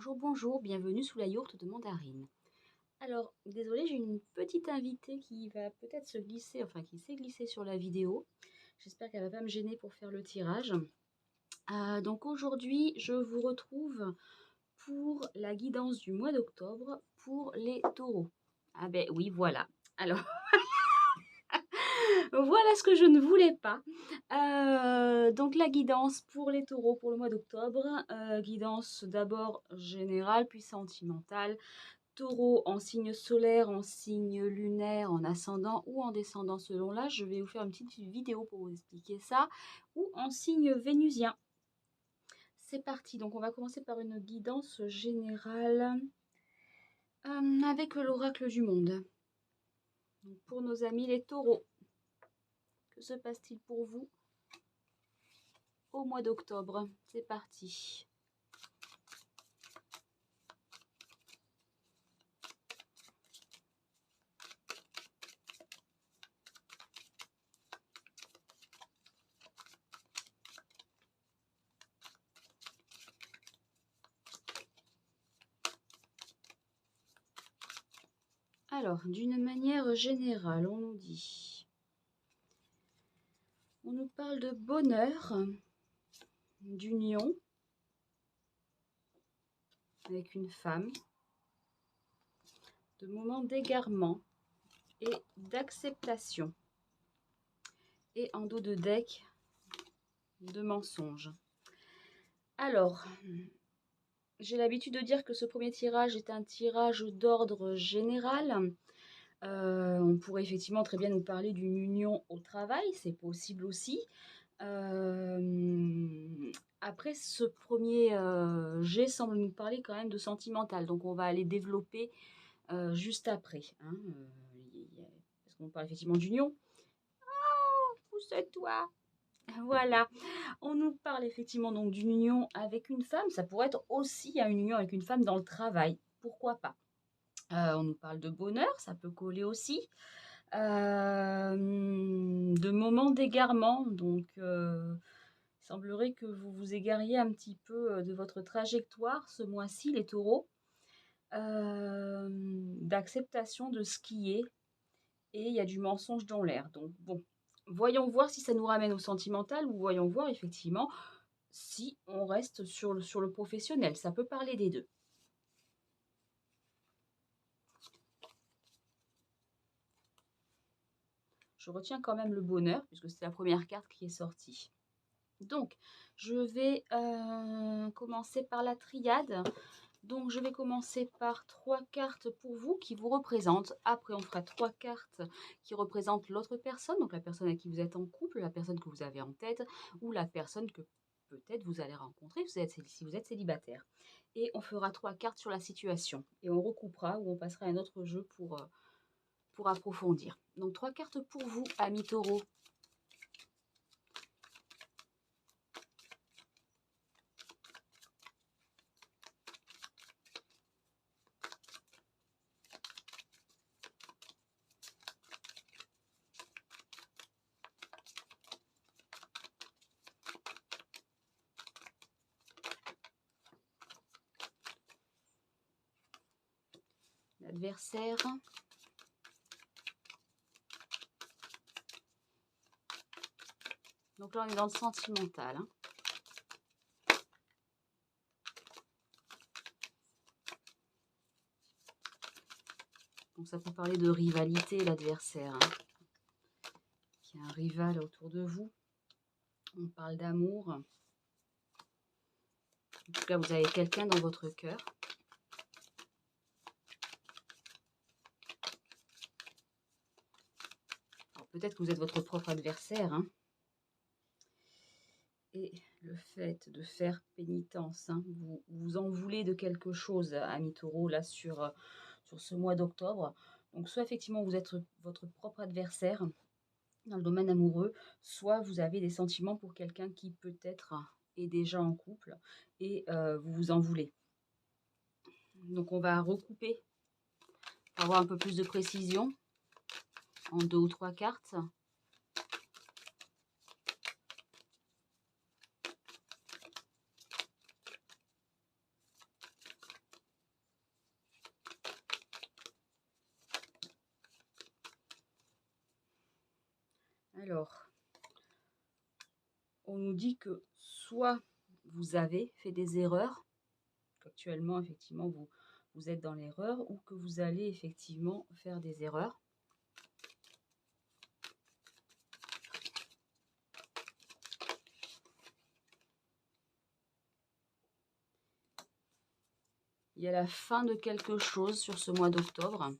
Bonjour, bonjour, bienvenue sous la yourte de Mandarine. Alors, désolée, j'ai une petite invitée qui va peut-être se glisser, enfin qui s'est glissée sur la vidéo. J'espère qu'elle va pas me gêner pour faire le tirage. Donc aujourd'hui, je vous retrouve pour la guidance du mois d'octobre pour les taureaux. Ah ben oui, voilà. Alors, voilà ce que je ne voulais pas. Donc la guidance pour les taureaux pour le mois d'octobre. Guidance d'abord générale, puis sentimentale. Taureau en signe solaire, en signe lunaire, en ascendant ou en descendant selon l'âge. Je vais vous faire une petite vidéo pour vous expliquer ça. Ou en signe vénusien. C'est parti. Donc on va commencer par une guidance générale avec l'oracle du monde. Donc, pour nos amis les taureaux, que se passe-t-il pour vous au mois d'octobre? C'est parti. Alors, d'une manière générale, on nous dit, on nous parle de bonheur, d'union avec une femme, de moments d'égarement et d'acceptation. Et en dos de deck, de mensonges. Alors, j'ai l'habitude de dire que ce premier tirage est un tirage d'ordre général. On pourrait effectivement très bien nous parler d'une union au travail, c'est possible aussi. Après, ce premier jet semble nous parler quand même de sentimental, donc on va aller développer juste après. Hein, parce qu'on parle effectivement d'union. Oh, pousse-toi! Voilà, on nous parle effectivement donc d'une union avec une femme. Ça pourrait être aussi une union avec une femme dans le travail. Pourquoi pas? On nous parle de bonheur, ça peut coller aussi. De moments d'égarement. Donc, il semblerait que vous vous égariez un petit peu de votre trajectoire ce mois-ci, les taureaux. D'acceptation de ce qui est. Et il y a du mensonge dans l'air. Donc, bon, voyons voir si ça nous ramène au sentimental ou voyons voir effectivement si on reste sur le professionnel. Ça peut parler des deux. Je retiens quand même le bonheur, puisque c'est la première carte qui est sortie. Donc, je vais commencer par la triade. Donc, je vais commencer par 3 cartes pour vous qui vous représentent. Après, on fera 3 cartes qui représentent l'autre personne, donc la personne à qui vous êtes en couple, la personne que vous avez en tête, ou la personne que peut-être vous allez rencontrer si vous êtes célibataire. Et on fera 3 cartes sur la situation. Et on recoupera ou on passera à un autre jeu pour approfondir. Donc 3 cartes pour vous, amis taureaux. L'adversaire. Donc là, on est dans le sentimental. Hein. Donc ça peut parler de rivalité, l'adversaire. Hein. Il y a un rival autour de vous. On parle d'amour. En tout cas, vous avez quelqu'un dans votre cœur. Peut-être que vous êtes votre propre adversaire. Hein. Et le fait de faire pénitence, hein, vous en voulez de quelque chose, amis taureaux, là, sur ce mois d'octobre. Donc, soit effectivement, vous êtes votre propre adversaire dans le domaine amoureux, soit vous avez des sentiments pour quelqu'un qui peut-être est déjà en couple et vous vous en voulez. Donc, on va recouper pour avoir un peu plus de précision en 2 ou 3 cartes. Alors, on nous dit que soit vous avez fait des erreurs, qu'actuellement, effectivement, vous êtes dans l'erreur, ou que vous allez effectivement faire des erreurs. Il y a la fin de quelque chose sur ce mois d'octobre.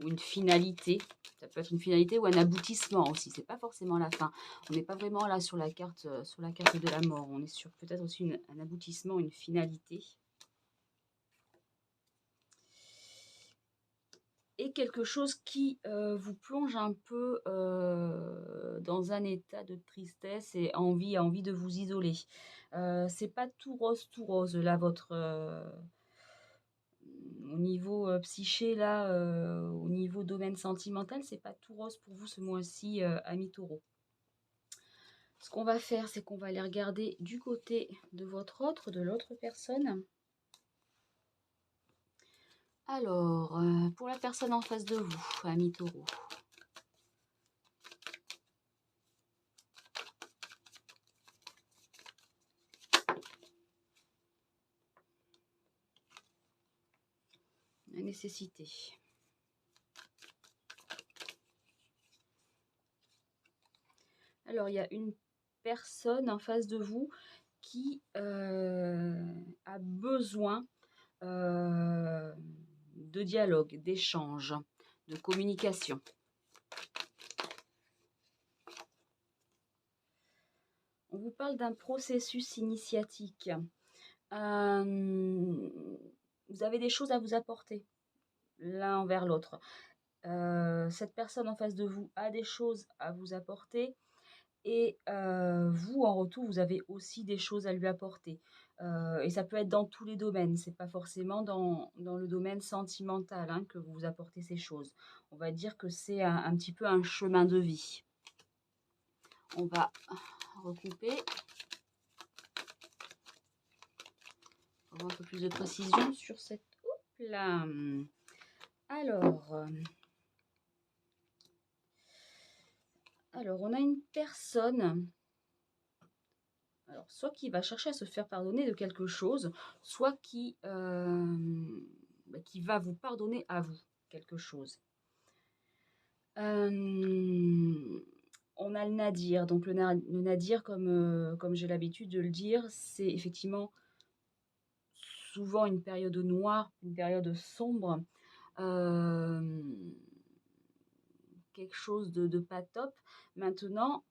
Ou une finalité. Ça peut être une finalité ou un aboutissement aussi. C'est pas forcément la fin. On n'est pas vraiment là sur la carte de la mort. On est sur peut-être aussi un aboutissement, une finalité. Et quelque chose qui vous plonge un peu dans un état de tristesse et envie de vous isoler. C'est pas tout rose là, votre au niveau psyché là, au niveau domaine sentimental, c'est pas tout rose pour vous ce mois-ci, amis taureaux. Ce qu'on va faire, c'est qu'on va aller regarder du côté de de l'autre personne. Alors, pour la personne en face de vous, amis taureaux. La nécessité. Alors, il y a une personne en face de vous qui a besoin de dialogue, d'échange, de communication. On vous parle d'un processus initiatique. Vous avez des choses à vous apporter l'un envers l'autre. Cette personne en face de vous a des choses à vous apporter et vous, en retour, vous avez aussi des choses à lui apporter. Et ça peut être dans tous les domaines, c'est pas forcément dans le domaine sentimental hein, que vous vous apportez ces choses. On va dire que c'est un petit peu un chemin de vie. On va recouper. On va avoir un peu plus de précision sur cette... Oups là. Alors, on a une personne, alors, soit qui va chercher à se faire pardonner de quelque chose, soit qui va vous pardonner à vous quelque chose. On a le nadir, donc le nadir, comme j'ai l'habitude de le dire, c'est effectivement souvent une période noire, une période sombre, quelque chose de pas top. Maintenant,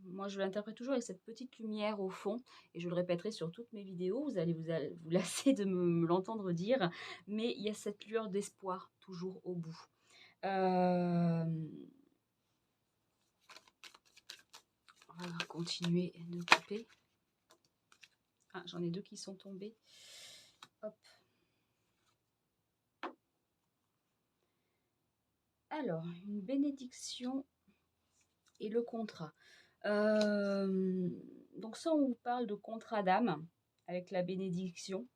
moi, je l'interprète toujours avec cette petite lumière au fond, et je le répéterai sur toutes mes vidéos, vous allez vous lasser de me l'entendre dire, mais il y a cette lueur d'espoir toujours au bout. On va continuer de couper. Ah, j'en ai deux qui sont tombés. Hop. Alors, une bénédiction et le contrat. Donc ça, on vous parle de contrat d'âme avec la bénédiction.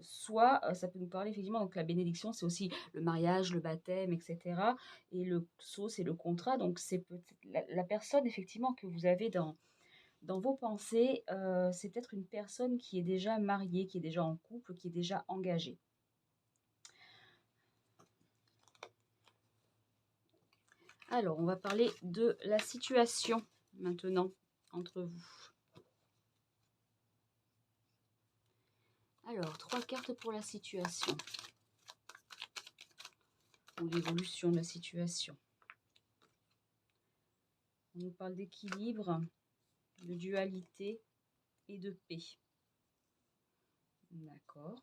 Soit ça peut nous parler effectivement, donc la bénédiction, c'est aussi le mariage, le baptême, etc. Et le sceau, c'est le contrat. Donc c'est peut-être la personne effectivement que vous avez dans vos pensées, c'est peut-être une personne qui est déjà mariée, qui est déjà en couple, qui est déjà engagée. Alors, on va parler de la situation maintenant entre vous. Alors, 3 cartes pour la situation. Ou l'évolution de la situation. On nous parle d'équilibre, de dualité et de paix. D'accord.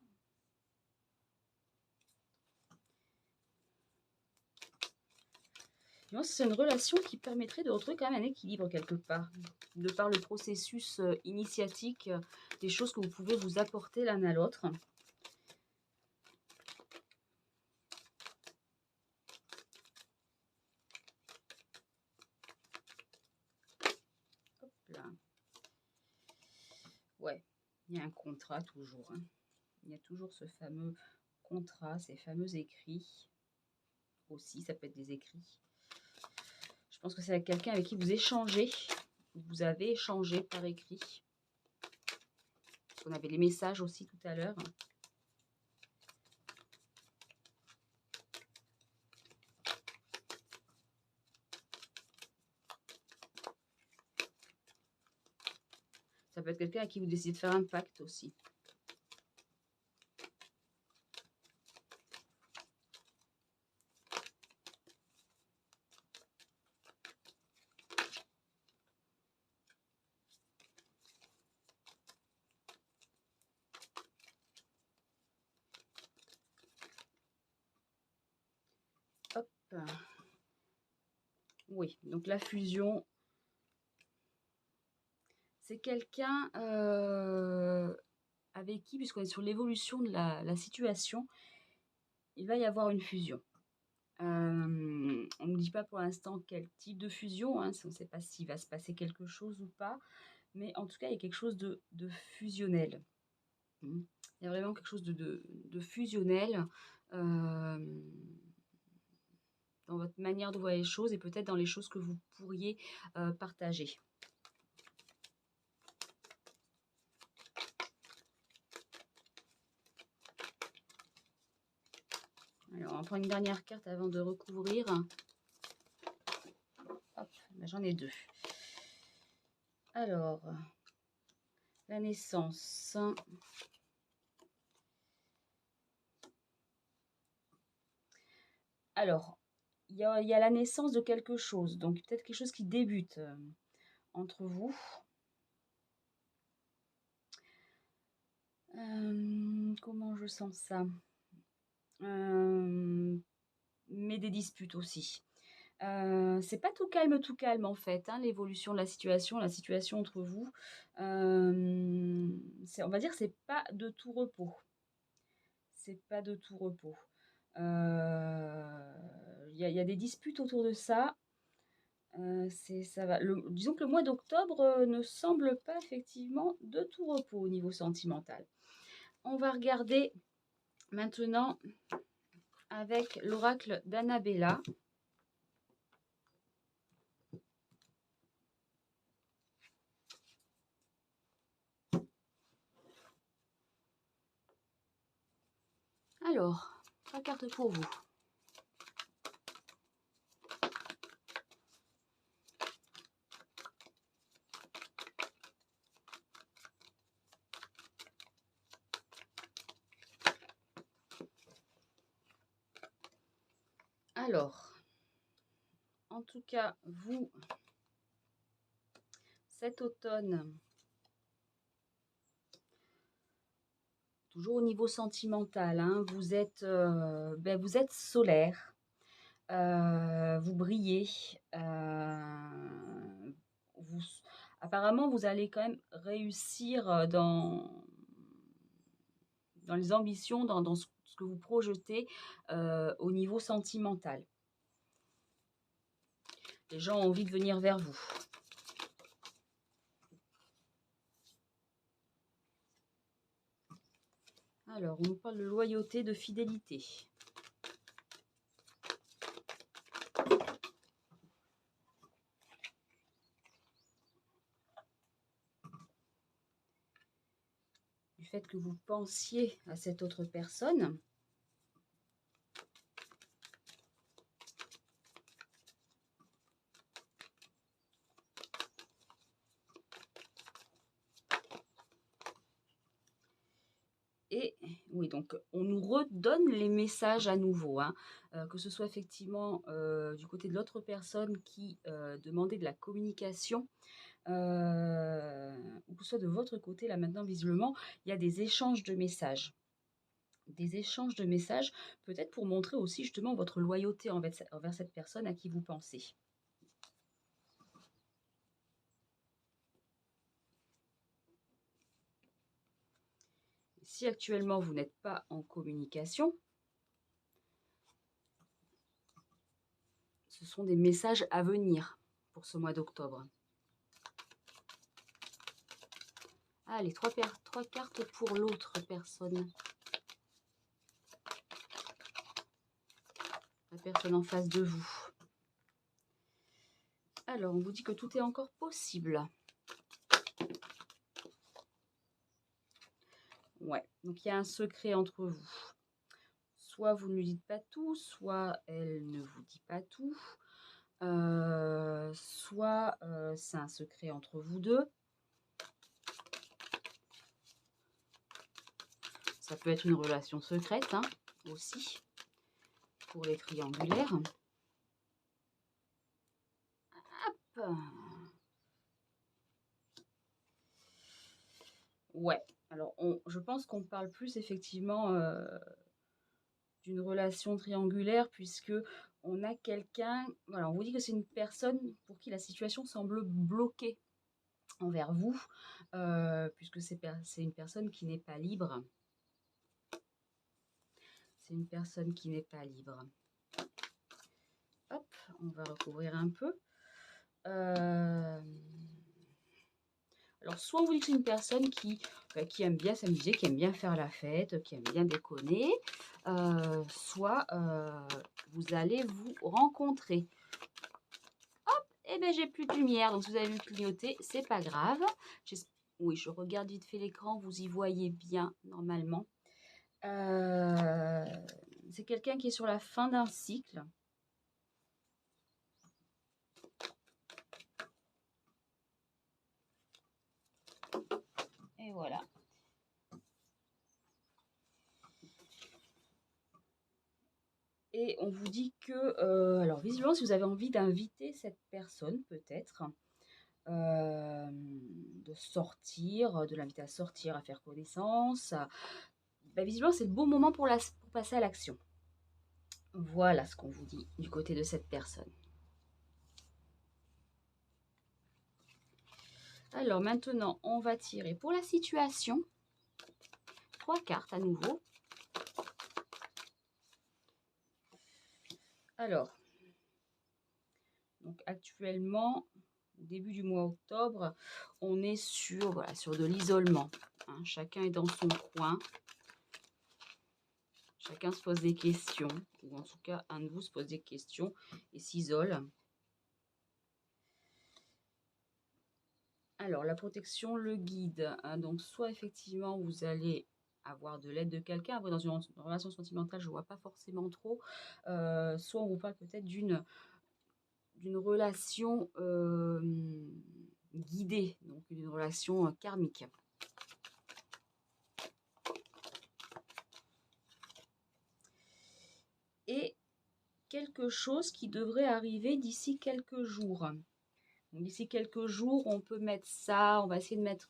C'est une relation qui permettrait de retrouver quand même un équilibre quelque part, de par le processus initiatique, des choses que vous pouvez vous apporter l'un à l'autre. Hop là. Il y a un contrat toujours, hein. Il y a toujours ce fameux contrat, ces fameux écrits. Aussi, ça peut être des écrits. Je pense que c'est avec quelqu'un avec qui vous échangez. Vous avez échangé par écrit. Parce qu'on avait les messages aussi tout à l'heure. Ça peut être quelqu'un à qui vous décidez de faire un pacte aussi. Hop. Oui, donc la fusion, c'est quelqu'un avec qui, puisqu'on est sur l'évolution de la situation, il va y avoir une fusion. On ne nous dit pas pour l'instant quel type de fusion, hein, on ne sait pas s'il va se passer quelque chose ou pas, mais en tout cas, il y a quelque chose de fusionnel. Il y a vraiment quelque chose de fusionnel dans votre manière de voir les choses et peut-être dans les choses que vous pourriez partager. Alors, on prend une dernière carte avant de recouvrir. Hop, ben j'en ai deux. Alors, la naissance. Alors, il y a la naissance de quelque chose, donc peut-être quelque chose qui débute entre vous. Comment je sens ça? Mais des disputes aussi. C'est pas tout calme en fait, hein, l'évolution de la situation entre vous. On va dire c'est pas de tout repos. C'est pas de tout repos. Il y a des disputes autour de ça. Ça va. Disons que le mois d'octobre ne semble pas effectivement de tout repos au niveau sentimental. On va regarder maintenant avec l'oracle d'Annabella. Alors, 3 cartes pour vous. Alors, en tout cas, vous, cet automne, toujours au niveau sentimental, hein, vous êtes solaire, vous brillez, vous, apparemment vous allez quand même réussir dans les ambitions, dans ce que vous projetez au niveau sentimental. Les gens ont envie de venir vers vous. Alors, on nous parle de loyauté, de fidélité. Du fait que vous pensiez à cette autre personne. Et oui, donc on nous redonne les messages à nouveau, hein, que ce soit effectivement du côté de l'autre personne qui demandait de la communication, ou que ce soit de votre côté, là maintenant visiblement, il y a des échanges de messages. Des échanges de messages, peut-être pour montrer aussi justement votre loyauté envers cette personne à qui vous pensez. Si actuellement vous n'êtes pas en communication, ce sont des messages à venir pour ce mois d'octobre. Allez, trois cartes pour l'autre personne. La personne en face de vous. Alors, on vous dit que tout est encore possible. Ouais, donc il y a un secret entre vous. Soit vous ne lui dites pas tout, soit elle ne vous dit pas tout. Soit c'est un secret entre vous deux. Ça peut être une relation secrète hein, aussi, pour les triangulaires. Hop. Ouais, alors je pense qu'on parle plus effectivement d'une relation triangulaire puisque on a quelqu'un, voilà, on vous dit que c'est une personne pour qui la situation semble bloquée envers vous, puisque c'est une personne qui n'est pas libre. C'est une personne qui n'est pas libre. Hop, on va recouvrir un peu. Alors, soit on vous dit que c'est une personne qui aime bien s'amuser, qui aime bien faire la fête, qui aime bien déconner, soit vous allez vous rencontrer. Hop, et bien j'ai plus de lumière, donc si vous avez vu clignoter, c'est pas grave. Oui, je regarde vite fait l'écran, vous y voyez bien normalement. C'est quelqu'un qui est sur la fin d'un cycle. Et voilà. Et on vous dit que, alors visiblement, si vous avez envie d'inviter cette personne, peut-être, de sortir, de l'inviter à sortir, à faire connaissance, bah, visiblement, c'est le bon moment pour passer à l'action. Voilà ce qu'on vous dit du côté de cette personne. Alors maintenant, on va tirer pour la situation 3 cartes à nouveau. Alors, donc actuellement, au début du mois octobre, on est sur, voilà, sur de l'isolement. Hein. Chacun est dans son coin. Chacun se pose des questions, ou en tout cas, un de vous se pose des questions et s'isole. Alors, la protection, le guide. Hein, donc, soit effectivement, vous allez avoir de l'aide de quelqu'un. Après, dans une relation sentimentale, je ne vois pas forcément trop. Soit on vous parle peut-être d'une relation guidée, donc une relation karmique. Et quelque chose qui devrait arriver d'ici quelques jours. D'ici quelques jours, on peut mettre ça, on va essayer de mettre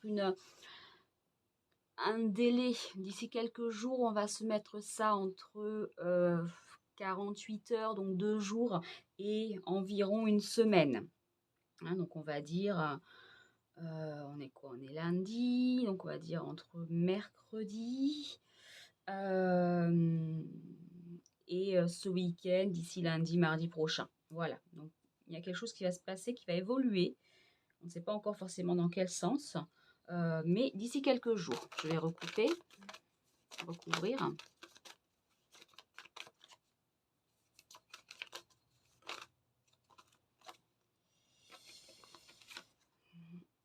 un délai. D'ici quelques jours, on va se mettre ça entre 48 heures, donc 2 jours, et environ une semaine. Hein, donc on va dire, on est quoi? On est lundi, donc on va dire entre mercredi et ce week-end, d'ici lundi, mardi prochain. Voilà, donc il y a quelque chose qui va se passer, qui va évoluer. On ne sait pas encore forcément dans quel sens, mais d'ici quelques jours. Je vais recouvrir.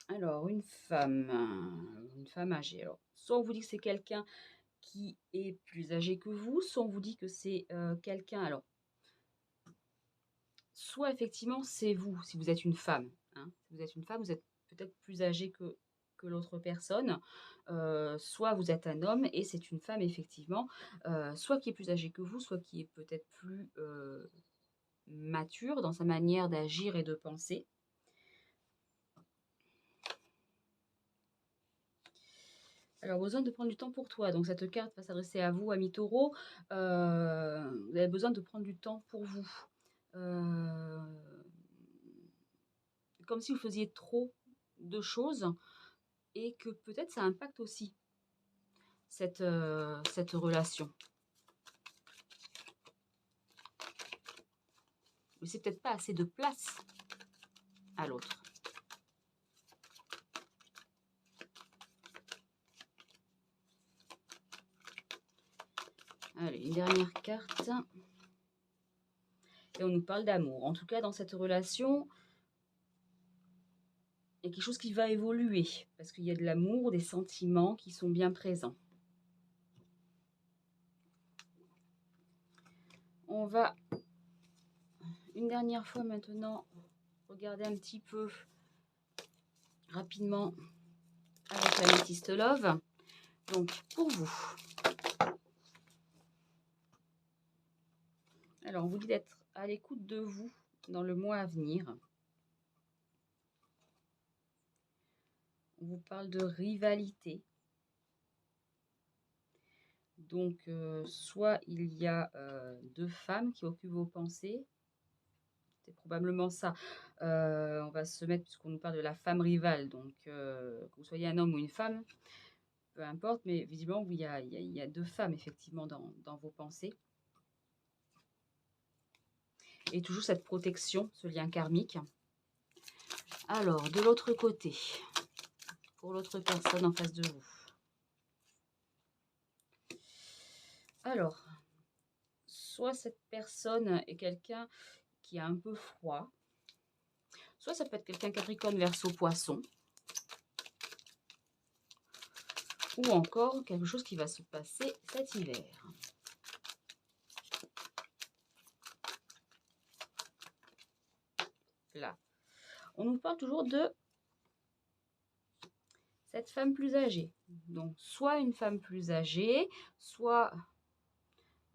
Alors, une femme âgée. Alors, soit on vous dit que c'est quelqu'un qui est plus âgé que vous, soit on vous dit que c'est quelqu'un. Alors, soit effectivement c'est vous, si vous êtes une femme. Hein. Si vous êtes une femme, vous êtes peut-être plus âgé que l'autre personne. Soit vous êtes un homme et c'est une femme effectivement, soit qui est plus âgé que vous, soit qui est peut-être plus mature dans sa manière d'agir et de penser. Alors, besoin de prendre du temps pour toi. Donc, cette carte va s'adresser à vous, amis taureaux. Vous avez besoin de prendre du temps pour vous. Comme si vous faisiez trop de choses et que peut-être ça impacte aussi cette relation. Mais c'est peut-être pas assez de place à l'autre. Allez, une dernière carte. Et on nous parle d'amour. En tout cas, dans cette relation, il y a quelque chose qui va évoluer. Parce qu'il y a de l'amour, des sentiments qui sont bien présents. On va, une dernière fois maintenant, regarder un petit peu rapidement avec la Métiste Love. Donc, pour vous. Alors, on vous dit d'être à l'écoute de vous dans le mois à venir. On vous parle de rivalité. Donc, soit il y a deux femmes qui occupent vos pensées. C'est probablement ça. On va se mettre, puisqu'on nous parle de la femme rivale, donc que vous soyez un homme ou une femme, peu importe, mais visiblement, il y a deux femmes, effectivement, dans vos pensées. Et toujours cette protection, ce lien karmique. Alors, de l'autre côté, pour l'autre personne en face de vous. Alors, soit cette personne est quelqu'un qui a un peu froid, soit ça peut être quelqu'un Capricorne, Verseau, Poisson, ou encore quelque chose qui va se passer cet hiver. Là, on nous parle toujours de cette femme plus âgée. Donc, soit une femme plus âgée, soit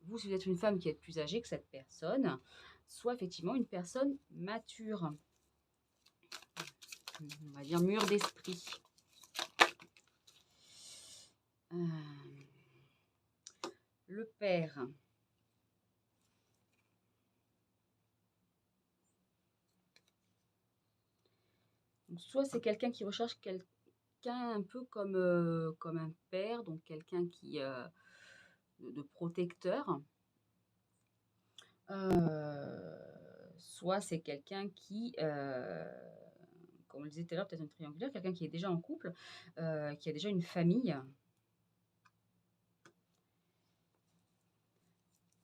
vous, si vous êtes une femme qui est plus âgée que cette personne, soit effectivement une personne mature. On va dire mûre d'esprit. Le père. Donc, soit c'est quelqu'un qui recherche quelqu'un un peu comme un père, donc quelqu'un qui de protecteur. Soit c'est quelqu'un qui, comme on le disait tout à l'heure, peut-être un triangulaire, quelqu'un qui est déjà en couple, qui a déjà une famille.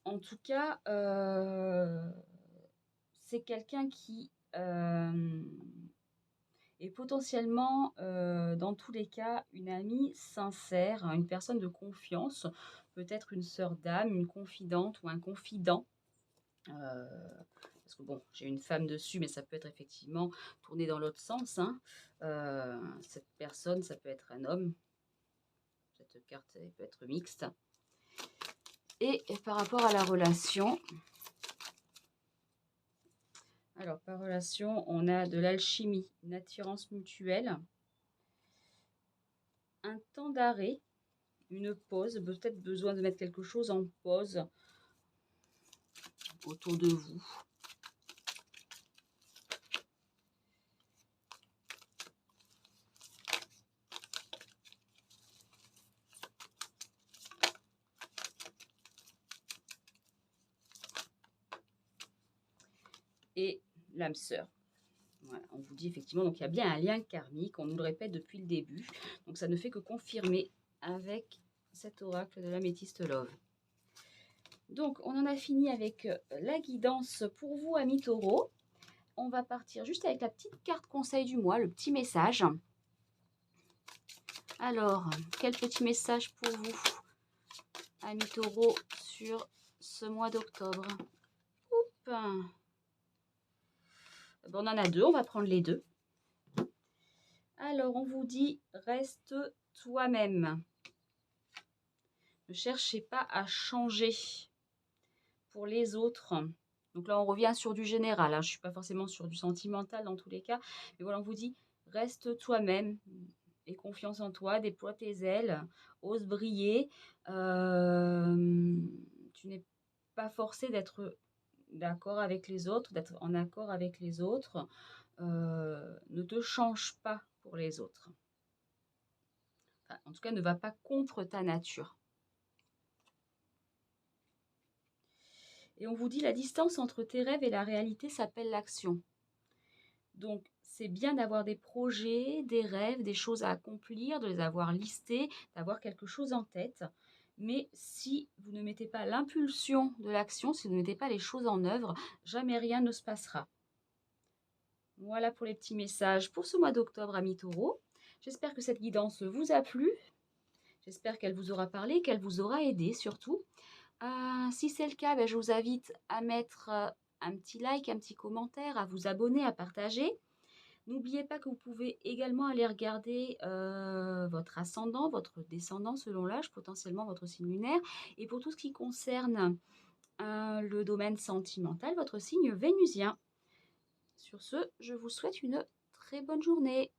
En tout cas, c'est quelqu'un qui est potentiellement, dans tous les cas, une amie sincère, une personne de confiance, peut-être une sœur d'âme, une confidente ou un confident. Parce que bon, j'ai une femme dessus, mais ça peut être effectivement tourné dans l'autre sens. Hein. Cette personne, ça peut être un homme. Cette carte elle peut être mixte. Et par rapport à la relation, alors par relation, on a de l'alchimie, une attirance mutuelle, un temps d'arrêt, une pause, peut-être besoin de mettre quelque chose en pause autour de vous. Et l'âme sœur. Voilà, on vous dit effectivement, donc il y a bien un lien karmique, on nous le répète depuis le début, donc ça ne fait que confirmer avec cet oracle de la Métiste Love. Donc on en a fini avec la guidance pour vous, amis taureaux. On va partir juste avec la petite carte conseil du mois, le petit message. Alors, quel petit message pour vous, amis taureaux, sur ce mois d'octobre? Bon, on en a deux, on va prendre les deux. Alors, on vous dit, reste toi-même. Ne cherchez pas à changer pour les autres. Donc là, on revient sur du général. Hein. Je ne suis pas forcément sur du sentimental dans tous les cas. Mais voilà, on vous dit, reste toi-même. Aie confiance en toi, déploie tes ailes, ose briller. Tu n'es pas forcé d'être d'accord avec les autres, d'être en accord avec les autres. Ne te change pas pour les autres. Enfin, en tout cas, ne va pas contre ta nature. Et on vous dit la distance entre tes rêves et la réalité s'appelle l'action. Donc, c'est bien d'avoir des projets, des rêves, des choses à accomplir, de les avoir listés, d'avoir quelque chose en tête. Mais si vous ne mettez pas l'impulsion de l'action, si vous ne mettez pas les choses en œuvre, jamais rien ne se passera. Voilà pour les petits messages pour ce mois d'octobre, amis taureaux. J'espère que cette guidance vous a plu. J'espère qu'elle vous aura parlé, qu'elle vous aura aidé surtout. Si c'est le cas, je vous invite à mettre un petit like, un petit commentaire, à vous abonner, à partager. N'oubliez pas que vous pouvez également aller regarder votre ascendant, votre descendant selon l'âge, potentiellement votre signe lunaire. Et pour tout ce qui concerne le domaine sentimental, votre signe vénusien. Sur ce, je vous souhaite une très bonne journée.